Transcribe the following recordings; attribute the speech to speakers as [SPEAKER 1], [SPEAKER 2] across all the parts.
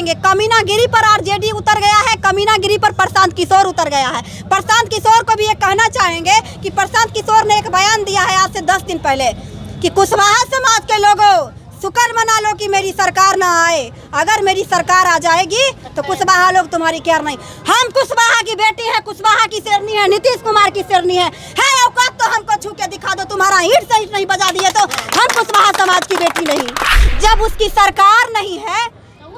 [SPEAKER 1] चाहेंगे? कमीनागिरी पर आरजेडी उतर गया है, कमीनागिरी पर प्रशांत किशोर उतर गया है। प्रशांत किशोर को भी ये कहना चाहेंगे कि प्रशांत किशोर ने एक बयान दिया है आज से 10 दिन पहले कि कुशवाहा समाज के लोगों शुक्र मना लो कि मेरी सरकार ना आए, अगर मेरी सरकार आ जाएगी तो कुशवाहा लोग तुम्हारी केयर नहीं। हम कुशवाहा की बेटी है, कुशवाहा की शेरनी है, नीतीश कुमार की शेरनी है औकात तो हमको छू के दिखा दो, तुम्हारा ईंट से ईंट नहीं बजा दिए तो हम कुशवाहा समाज की बेटी नहीं। जब उसकी सरकार नहीं है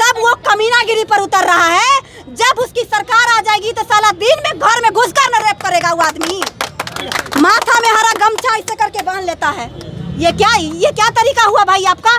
[SPEAKER 1] तब वो कमीनागिरी पर उतर रहा है, जब उसकी सरकार आ जाएगी तो साला दिन में घर में घुसकर न रेप करेगा वो आदमी, माथा में हरा गमछा ऐसे करके बांध लेता है। ये क्या तरीका हुआ भाई आपका?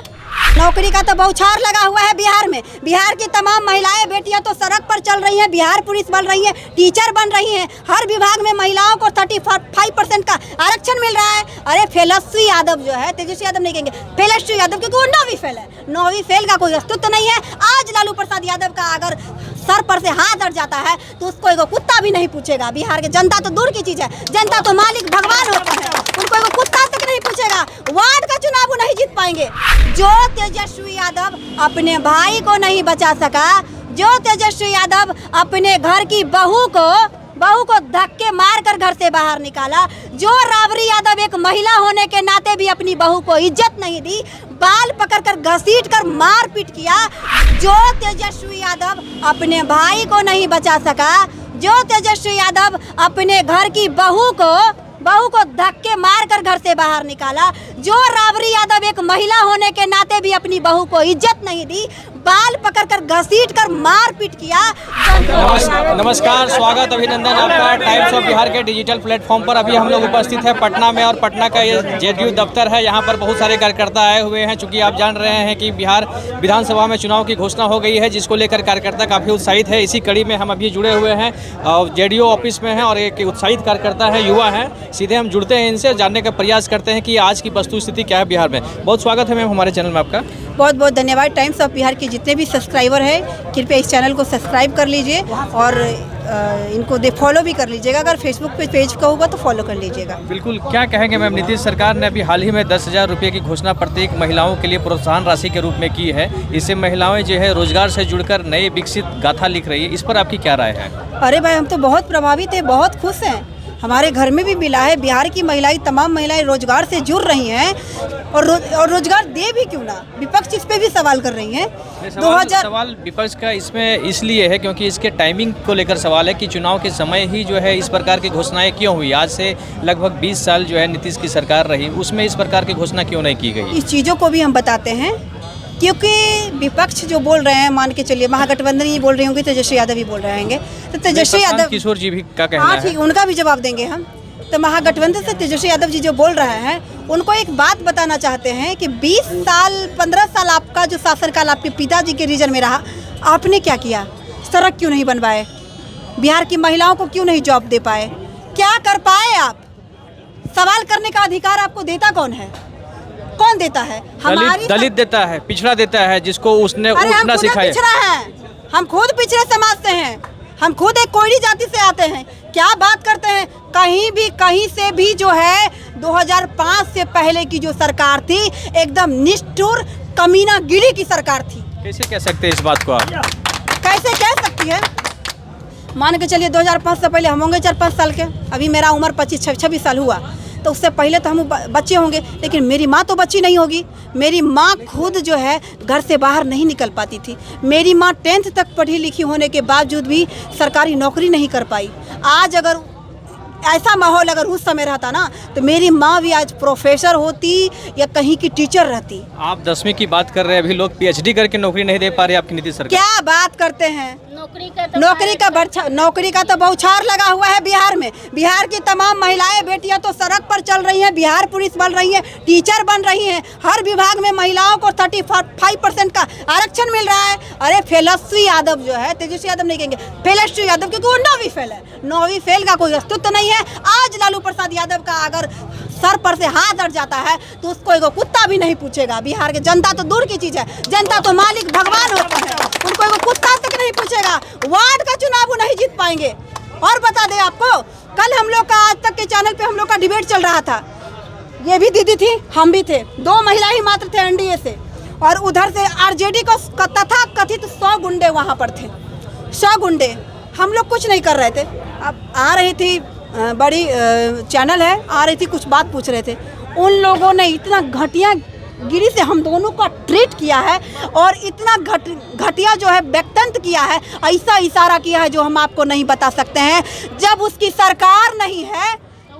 [SPEAKER 1] नौकरी का तो बौछार लगा हुआ है बिहार में। बिहार की तमाम महिलाएं बेटियां तो सड़क पर चल रही हैं, बिहार पुलिस बन रही है, टीचर बन रही हैं, हर विभाग में महिलाओं को 35% का आरक्षण मिल रहा है। अरे तेजस्वी यादव जो है, तेजस्वी यादव नहीं कहेंगे, तेजस्वी यादव, क्योंकि वो 9वीं फेल है, 9वीं फेल का कोई अस्तित्व नहीं है। आज लालू प्रसाद यादव का अगर सर पर से हाथ अड़ जाता है तो उसको एगो कुत्ता भी नहीं पूछेगा। बिहार के जनता तो दूर की चीज है, जनता तो मालिक भगवान होता है, उनको एगो कुत्ता तक नहीं पूछेगा। वार्ड का चुनाव वो नहीं जीत पाएंगे। जो तेजस्वी यादव अपने भाई को नहीं बचा सका, जो तेजस्वी यादव अपने घर की बहू को धक्के मारकर घर से बाहर निकाला, जो राबड़ी यादव एक महिला होने के नाते भी अपनी बहू को इज्जत नहीं दी, बाल पकड़कर घसीट कर मार पीट किया, जो तेजस्वी यादव अपने भाई को नहीं बचा सका, जो तेजस्वी यादव अपने घर की बहू को धक्के मारकर घर से बाहर निकाला, जो राबड़ी यादव एक महिला होने के नाते भी अपनी बहू को इज्जत नहीं दी, बाल पकड़कर घसीट कर मार पीट किया।
[SPEAKER 2] नमस्कार, स्वागत, अभिनंदन आपका टाइम्स ऑफ बिहार के डिजिटल प्लेटफॉर्म पर। अभी हम लोग उपस्थित हैं पटना में और पटना का ये जेडीयू दफ्तर है। यहाँ पर बहुत सारे कार्यकर्ता आए हुए हैं। चूँकि आप जान रहे हैं कि बिहार विधानसभा में चुनाव की घोषणा हो गई है, जिसको लेकर कार्यकर्ता काफ़ी उत्साहित है। इसी कड़ी में हम अभी जुड़े हुए हैं और जेडीयू ऑफिस में हैं और एक उत्साहित कार्यकर्ता है, युवा हैं। सीधे हम जुड़ते हैं इनसे, जानने का प्रयास करते हैं कि आज की वस्तु स्थिति क्या है बिहार में। बहुत स्वागत है मैम हमारे चैनल में आपका।
[SPEAKER 1] बहुत बहुत धन्यवाद। टाइम्स ऑफ बिहार के जितने भी सब्सक्राइबर हैं कृपया इस चैनल को सब्सक्राइब कर लीजिए और इनको फॉलो भी कर लीजिएगा। अगर फेसबुक पे पेज का होगा तो फॉलो कर लीजिएगा।
[SPEAKER 2] बिल्कुल। क्या कहेंगे मैम, नीतीश सरकार ने अभी हाल ही में 10,000 रुपये की घोषणा प्रत्येक महिलाओं के लिए प्रोत्साहन राशि के रूप में की है। इससे महिलाएं जो है रोजगार से जुड़कर नए विकसित गाथा लिख रही है। इस पर आपकी क्या राय है?
[SPEAKER 1] अरे भाई, हम तो बहुत प्रभावित हैं, बहुत खुश हैं। हमारे घर में भी मिला है, बिहार की महिलाएं, तमाम महिलाएं रोजगार से जुड़ रही हैं और रोजगार दे भी क्यों ना। विपक्ष इस पे भी सवाल कर रही है।
[SPEAKER 2] सवाल विपक्ष का इसमें इसलिए है क्योंकि इसके टाइमिंग को लेकर सवाल है कि चुनाव के समय ही जो है इस प्रकार की घोषणाएं क्यों हुई। आज से लगभग 20 साल जो है नीतीश की सरकार रही, उसमें इस प्रकार की घोषणा क्यों नहीं की गई?
[SPEAKER 1] इस चीज़ों को भी हम बताते हैं क्योंकि विपक्ष जो बोल रहे हैं, मान के चलिए महागठबंधन ही बोल रही होंगी, तेजस्वी यादव भी बोल रहे होंगे, तो तेजस्वी यादव,
[SPEAKER 2] किशोर जी भी का कहना है,
[SPEAKER 1] ठीक, उनका भी जवाब देंगे हम। तो महागठबंधन से तेजस्वी यादव जी जो बोल रहे हैं, उनको एक बात बताना चाहते हैं कि 20 साल 15 साल आपका जो शासनकाल आपके पिताजी के रीजन में रहा, आपने क्या किया? सड़क क्यों नहीं बनवाए? बिहार की महिलाओं को क्यों नहीं जॉब दे पाए? क्या कर पाए आप? सवाल करने का अधिकार आपको देता कौन है? कौन देता है?
[SPEAKER 2] दलित देता है, पिछड़ा देता है, जिसको उसने उठना सिखाया।
[SPEAKER 1] पिछड़ा है, हम खुद पिछड़े समाज से हैं, हम खुद एक कोयली जाति से आते हैं। क्या बात करते हैं? कहीं से भी जो है 2005 से पहले की जो सरकार थी, एकदम निष्ठुर कमीनागिरी की सरकार थी।
[SPEAKER 2] कैसे कह सकते हैं इस बात को आप?
[SPEAKER 1] कैसे कह सकती है? मान के चलिए 2005 से पहले हम होंगे 4-5 साल के, अभी मेरा उम्र 25-26 साल हुआ, तो उससे पहले तो हम बच्चे होंगे, लेकिन मेरी माँ तो बच्ची नहीं होगी। मेरी माँ खुद जो है घर से बाहर नहीं निकल पाती थी। मेरी माँ 10th तक पढ़ी लिखी होने के बावजूद भी सरकारी नौकरी नहीं कर पाई। आज अगर ऐसा माहौल अगर उस समय रहता ना, तो मेरी माँ भी आज प्रोफेसर होती या कहीं की टीचर रहती।
[SPEAKER 2] आप 10वीं की बात कर रहे हैं, अभी लोग PhD करके नौकरी नहीं दे पा रहे आपकी नीतीश सरकार।
[SPEAKER 1] क्या बात करते हैं? नौकरी का तो बौछार लगा हुआ है बिहार में। बिहार की तमाम महिलाएं बेटियां तो सड़क पर चल रही हैं, बिहार पुलिस बन रही है, टीचर बन रही हैं, हर विभाग में महिलाओं को 35% का आरक्षण मिल रहा है। अरे तेजस्वी यादव जो है, तेजस्वी यादव नहीं कहेंगे, तेजस्वी यादव, क्योंकि वो 9वीं फेल है, 9वीं फेल का कोई अस्तित्व नहीं है। आज लालू प्रसाद यादव का अगर सर पर से हाथ अड़ जाता है तो उसको एगो कुत्ता भी नहीं पूछेगा। बिहार के जनता तो दूर की चीज है, जनता तो मालिक भगवान होता है, उनको एगो कुत्ता तक नहीं पूछेगा। वार्ड का चुनाव वो नहीं जीत पाएंगे। और बता दें आपको, कल हम लोग का आज तक के चैनल पे हम लोग का डिबेट चल रहा था। ये भी दीदी थी, हम भी थे, 2 महिला ही मात्र थे एनडीए से। और उधर से आरजेडी को तथा कथित 100 गुंडे वहाँ पर थे, 100 गुंडे। हम लोग कुछ नहीं कर रहे थे। अब आ रही थी बड़ी चैनल है, आ रही थी, कुछ बात पूछ रहे थे, उन लोगों ने इतना घटिया गिरी से हम दोनों का ट्रीट किया है और इतना घटिया जो है व्यक्तंत किया है, ऐसा इशारा किया है जो हम आपको नहीं बता सकते हैं। जब उसकी सरकार नहीं है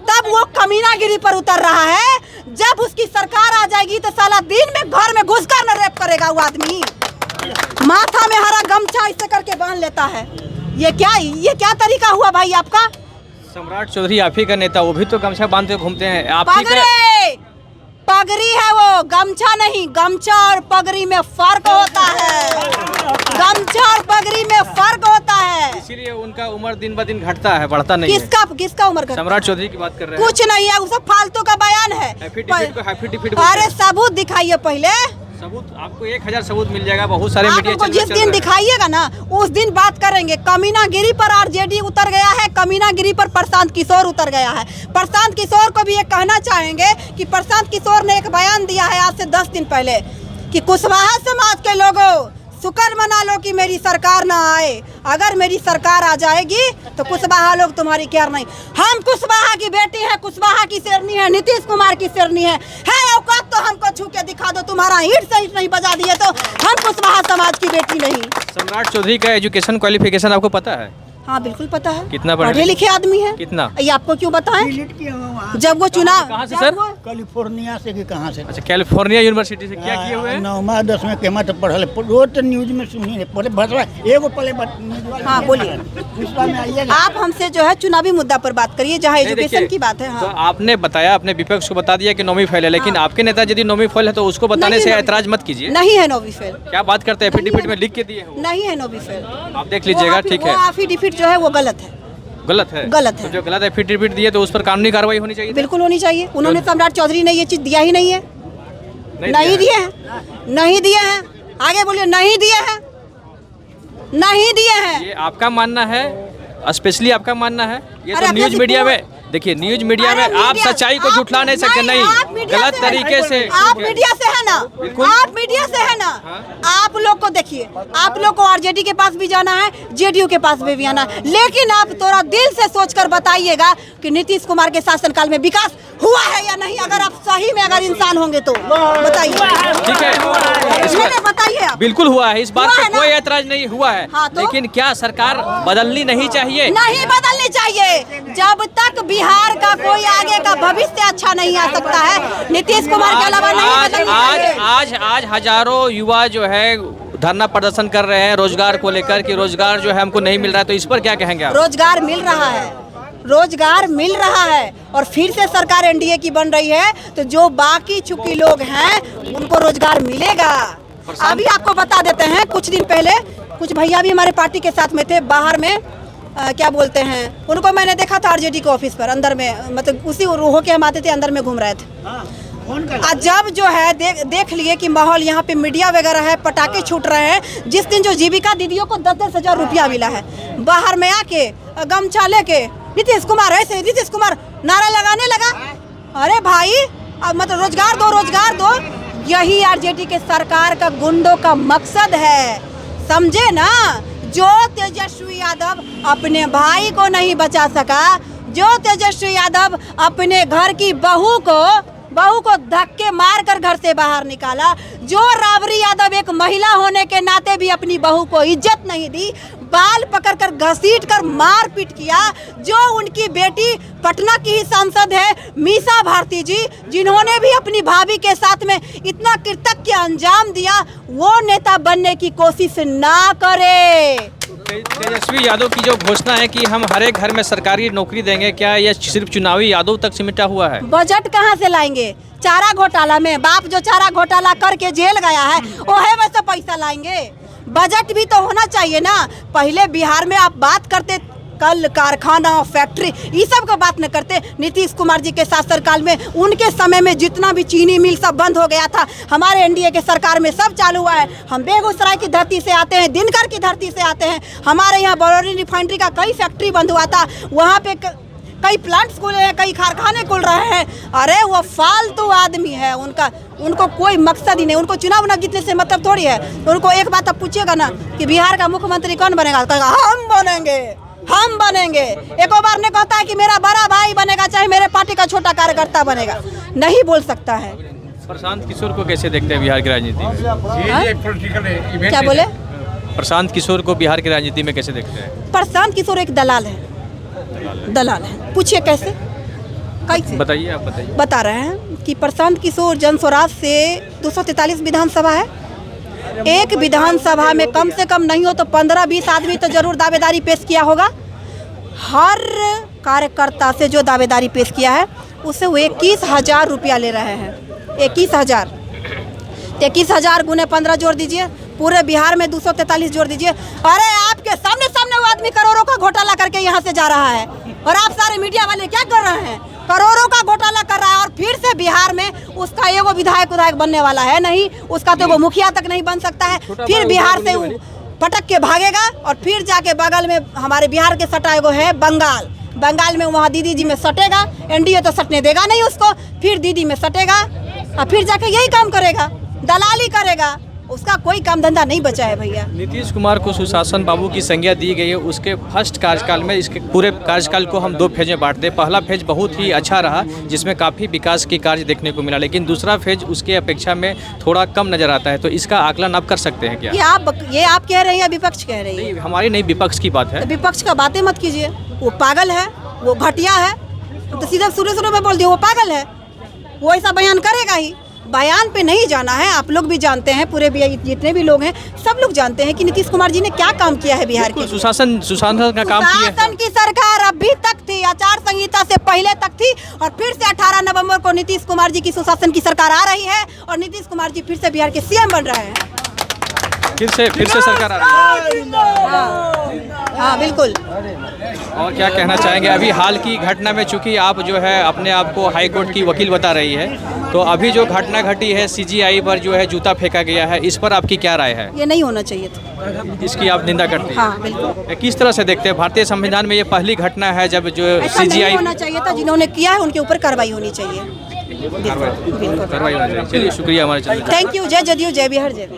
[SPEAKER 1] तब वो कमीनागिरी पर उतर रहा है, जब उसकी सरकार आ जाएगी तो साला दिन में घर में घुसकर न रेप करेगा वो आदमी। माथा में हरा गमछा ऐसे करके बांध लेता है। ये क्या तरीका हुआ भाई आपका?
[SPEAKER 2] सम्राट चौधरी आप ही का नेता, वो भी तो गमछा बांध के घूमते हैं। आप ही का
[SPEAKER 1] पगड़ी है वो, गमछा नहीं। गमछा और पगड़ी में फर्क होता है, गमछा और पगड़ी में फर्क होता है।
[SPEAKER 2] इसीलिए उनका उम्र दिन ब दिन घटता है, बढ़ता नहीं है।
[SPEAKER 1] किसका उम्र घटता?
[SPEAKER 2] सम्राट चौधरी की बात कर रहे हैं।
[SPEAKER 1] कुछ नहीं है, वो सब फालतू का बयान है।
[SPEAKER 2] एफिडेविट
[SPEAKER 1] अरे सबूत दिखाइए पहले।
[SPEAKER 2] सबूत आपको 1000 सबूत मिल जाएगा, बहुत सारे मीडिया
[SPEAKER 1] आपको जिस दिन दिखाइएगा ना उस दिन बात करेंगे। कमीनागिरी पर आरजेडी उतर गया है, कमीनागिरी पर प्रशांत किशोर उतर गया है। प्रशांत किशोर को भी ये कहना चाहेंगे कि प्रशांत किशोर ने एक बयान दिया है आज से 10 दिन पहले कि कुशवाहा समाज के लोगों शुक्र मना लो कि मेरी सरकार ना आए, अगर मेरी सरकार आ जाएगी तो कुशवाहा लोग तुम्हारी केयर नहीं। हम कुशवाहा की बेटी है, कुशवाहा की शेरनी है, नीतीश कुमार की शेरनी है औकात तो हमको छू के दिखा दो। तुम्हारा ईंट से ईंट नहीं बजा दिए तो हम कुशवाहा समाज की बेटी नहीं।
[SPEAKER 2] सम्राट चौधरी का एजुकेशन क्वालिफिकेशन आपको पता है?
[SPEAKER 1] हाँ बिल्कुल पता है।
[SPEAKER 2] कितना
[SPEAKER 1] पढ़े लिखे आदमी है।
[SPEAKER 2] कितना?
[SPEAKER 1] ये आपको क्यों बताएं? जब वो चुनाव
[SPEAKER 2] कहाँ से सर?
[SPEAKER 3] कैलिफोर्निया से कि कहाँ से?
[SPEAKER 2] अच्छा, कैलिफोर्निया यूनिवर्सिटी से। क्या किए हुए हैं?
[SPEAKER 3] 9वीं 10वीं के मत पढ़ल, रोज तो न्यूज में सुनी है। पहले भसवा एगो पहले
[SPEAKER 1] हाँ बोलिए। आप हमसे जो है चुनावी मुद्दा पर बात करिए जहाँ एजुकेशन की बात है। हाँ।
[SPEAKER 2] तो आपने बताया, अपने विपक्ष को बता दिया कि 9वीं फेल है, लेकिन आपके नेता यदि 9वीं फेल है तो उसको बताने से ऐतराज मत कीजिए।
[SPEAKER 1] नहीं है 9वीं फेल।
[SPEAKER 2] क्या बात करते हैं? एफिडेविट में लिख के दिए हैं।
[SPEAKER 1] नहीं है 9वीं फेल,
[SPEAKER 2] आप देख लीजिएगा। ठीक है,
[SPEAKER 1] एफिडेविट जो है वो गलत है।
[SPEAKER 2] गलत है?
[SPEAKER 1] गलत है।
[SPEAKER 2] तो जो गलत एफिडेविट दिए तो उस पर कानूनी कार्रवाई होनी चाहिए।
[SPEAKER 1] बिल्कुल होनी चाहिए। उन्होंने सम्राट चौधरी ने ये चीज दिया ही नहीं है। नहीं दिए हैं, नहीं दिए हैं। आगे बोलिए। नहीं दिए हैं, नहीं दिए हैं।
[SPEAKER 2] ये आपका मानना है, स्पेशली आपका मानना है। ये
[SPEAKER 1] अरे
[SPEAKER 2] तो न्यूज मीडिया में देखिए, न्यूज मीडिया में आप सच्चाई को झुठला नहीं सकते। नहीं, गलत तरीके से।
[SPEAKER 1] आप मीडिया से है ना, आप मीडिया से है ना। आप लोग को देखिए, आप लोग को आरजेडी के पास भी जाना है, जेडीयू के पास भी आना है, लेकिन आप थोड़ा दिल से सोचकर बताइएगा कि नीतीश कुमार के शासनकाल में विकास हुआ है या नहीं। अगर आप सही में अगर इंसान होंगे तो बताइए।
[SPEAKER 2] ठीक है,
[SPEAKER 1] बताइए।
[SPEAKER 2] बिल्कुल हुआ है, इस बात पर कोई ऐतराज नहीं हुआ है।
[SPEAKER 1] हाँ, तो?
[SPEAKER 2] लेकिन क्या सरकार बदलनी नहीं चाहिए?
[SPEAKER 1] नहीं बदलनी चाहिए। जब तक बिहार का कोई आगे का भविष्य अच्छा नहीं आ सकता है, नीतीश कुमार के अलावा नहीं बदलनी चाहिए।
[SPEAKER 2] आज हजारों युवा जो है धरना प्रदर्शन कर रहे हैं रोजगार को लेकर कि रोजगार जो है हमको नहीं मिल रहा है, तो इस पर क्या कहेंगे आप?
[SPEAKER 1] रोजगार मिल रहा है, रोजगार मिल रहा है और फिर से सरकार एनडीए की बन रही है, तो जो बाकी चुकी लोग हैं उनको रोजगार मिलेगा। अभी आपको बता देते हैं, कुछ दिन पहले कुछ भैया भी हमारे पार्टी के साथ में थे, बाहर में क्या बोलते हैं, उनको मैंने देखा था आरजेडी के ऑफिस पर अंदर में, मतलब उसी हो के हम आते थे, अंदर में घूम रहे थे। आज जब जो है देख लिए कि माहौल यहाँ पे मीडिया वगैरह है, पटाखे छूट रहे हैं। जिस दिन जो जीविका दीदियों को 10-10 हजार रुपया मिला है, बाहर में आके गमछा लेके नीतीश कुमार ऐसे नीतीश कुमार नारा लगाने लगा। अरे भाई, मतलब रोजगार दो, रोजगार दो। यही आरजेडी के सरकार का गुंडों का मकसद है, समझे ना। जो तेजस्वी यादव अपने भाई को नहीं बचा सका, जो तेजस्वी यादव अपने घर की बहू को धक्के मार कर घर से बाहर निकाला, जो राबड़ी यादव एक महिला होने के नाते भी अपनी बहू को इज्जत नहीं दी, बाल पकड़कर घसीट कर मार पीट किया, जो उनकी बेटी पटना की ही सांसद है मीसा भारती जी, जिन्होंने भी अपनी भाभी के साथ में इतना कृतज्ञ अंजाम दिया, वो नेता बनने की कोशिश ना करे।
[SPEAKER 2] तेजस्वी यादव की जो घोषणा है कि हम हर एक घर में सरकारी नौकरी देंगे, क्या यह सिर्फ चुनावी यादव तक सिमटा हुआ है?
[SPEAKER 1] बजट कहाँ से लाएंगे? चारा घोटाला में बाप जो चारा घोटाला करके जेल गया है, ओहे में से पैसा लाएंगे। बजट भी तो होना चाहिए ना। पहले बिहार में आप बात करते कल कारखाना फैक्ट्री, ये सब का बात न करते। नीतीश कुमार जी के शासनकाल में उनके समय में जितना भी चीनी मिल सब बंद हो गया था, हमारे एनडीए के सरकार में सब चालू हुआ है। हम बेगूसराय की धरती से आते हैं, दिनकर की धरती से आते हैं। हमारे यहाँ बरौनी रिफाइनरी का कई फैक्ट्री बंद हुआ था, वहाँ पे कई प्लांट्स खुले हैं, कई कारखाने खुल रहे हैं। अरे वो फालतू आदमी है, उनको कोई मकसद ही नहीं, उनको चुनाव ना जीतने से मतलब थोड़ी है। उनको एक बात आप पूछिएगा ना कि बिहार का मुख्यमंत्री कौन बनेगा, कहेगा हम बनेंगे। एक बार ने कहता है कि मेरा बड़ा भाई बनेगा, चाहे मेरे पार्टी का छोटा कार्यकर्ता बनेगा, नहीं बोल सकता है।
[SPEAKER 2] प्रशांत किशोर को कैसे देखते हैं बिहार की राजनीति में?
[SPEAKER 1] क्या बोले?
[SPEAKER 2] प्रशांत किशोर को बिहार की राजनीति में कैसे देखते हैं?
[SPEAKER 1] प्रशांत किशोर एक दलाल है। पूछिए कैसे
[SPEAKER 2] बताइए, आप बताइए।
[SPEAKER 1] बता रहे हैं कि प्रशांत किशोर जन स्वराज से 243 विधानसभा है, एक विधानसभा में कम से कम नहीं हो तो 15-20 आदमी तो जरूर दावेदारी पेश किया होगा। हर कार्यकर्ता से जो दावेदारी पेश किया है उससे वो 21,000 रुपया ले रहे हैं। 21,000 गुने 15 जोड़ दीजिए, पूरे बिहार में 243 जोड़ दीजिए। अरे आपके सामने वो आदमी करोड़ों का घोटाला करके यहाँ से जा रहा है और आप सारे मीडिया वाले क्या कर रहे हैं? करोड़ों का घोटाला कर रहा है और फिर से बिहार में उसका एगो विधायक बनने वाला है नहीं, उसका तो वो मुखिया तक नहीं बन सकता है। फिर बिहार से पटक के भागेगा और फिर जाके बगल में हमारे बिहार के सटा एगो है बंगाल में, वहाँ दीदी जी में सटेगा। एनडीए तो सटने देगा नहीं उसको, फिर दीदी में सटेगा और फिर जाके यही काम करेगा, दलाली करेगा। उसका कोई काम धंधा नहीं बचा है भैया।
[SPEAKER 2] नीतीश कुमार को सुशासन बाबू की संज्ञा दी गई है उसके फर्स्ट कार्यकाल में। इसके पूरे कार्यकाल को हम 2 फेज में बांटते हैं। पहला फेज बहुत ही अच्छा रहा जिसमें काफ़ी विकास की कार्य देखने को मिला, लेकिन दूसरा फेज उसके अपेक्षा में थोड़ा कम नजर आता है। तो इसका आकलन आप कर सकते हैं क्या?
[SPEAKER 1] ये आप कह रहे हैं या विपक्ष कह रही है?
[SPEAKER 2] हमारी नहीं, विपक्ष की बात है।
[SPEAKER 1] तो विपक्ष का बातें मत कीजिए, वो पागल है, वो घटिया है। तो सीधे शुरू में बोल दिया वो पागल है, वो ऐसा बयान करेगा ही। बयान पे नहीं जाना है। आप लोग भी जानते हैं, पूरे जितने भी लोग हैं सब लोग जानते हैं कि नीतीश कुमार जी ने क्या काम किया है बिहार के।
[SPEAKER 2] सुशासन का काम किया है।
[SPEAKER 1] सुशासन की सरकार अभी तक थी, आचार संहिता से पहले तक थी और फिर से 18 नवंबर को नीतीश कुमार जी की सुशासन की सरकार आ रही है और नीतीश कुमार जी फिर से बिहार के सीएम बन रहे हैं।
[SPEAKER 2] फिर से सरकार आ रही है।
[SPEAKER 1] हाँ बिल्कुल।
[SPEAKER 2] और क्या कहना चाहेंगे अभी हाल की घटना में? चूंकि आप जो है अपने आप को हाई कोर्ट की वकील बता रही है, तो अभी जो घटना घटी है CGI पर जो है जूता फेंका गया है, इस पर आपकी क्या राय है?
[SPEAKER 1] ये नहीं होना चाहिए था।
[SPEAKER 2] इसकी आप निंदा करते हैं?
[SPEAKER 1] हाँ बिल्कुल।
[SPEAKER 2] किस तरह से देखते हैं? भारतीय संविधान में ये पहली घटना है जब जो
[SPEAKER 1] ऐसा नहीं
[SPEAKER 2] CGI
[SPEAKER 1] होना चाहिए था। जिन्होंने किया है उनके ऊपर कार्रवाई होनी चाहिए।
[SPEAKER 2] कार्रवाई होनी चाहिए। चलिए शुक्रिया हमारे।
[SPEAKER 1] Thank you. जय जदयू, जय बिहार, जय।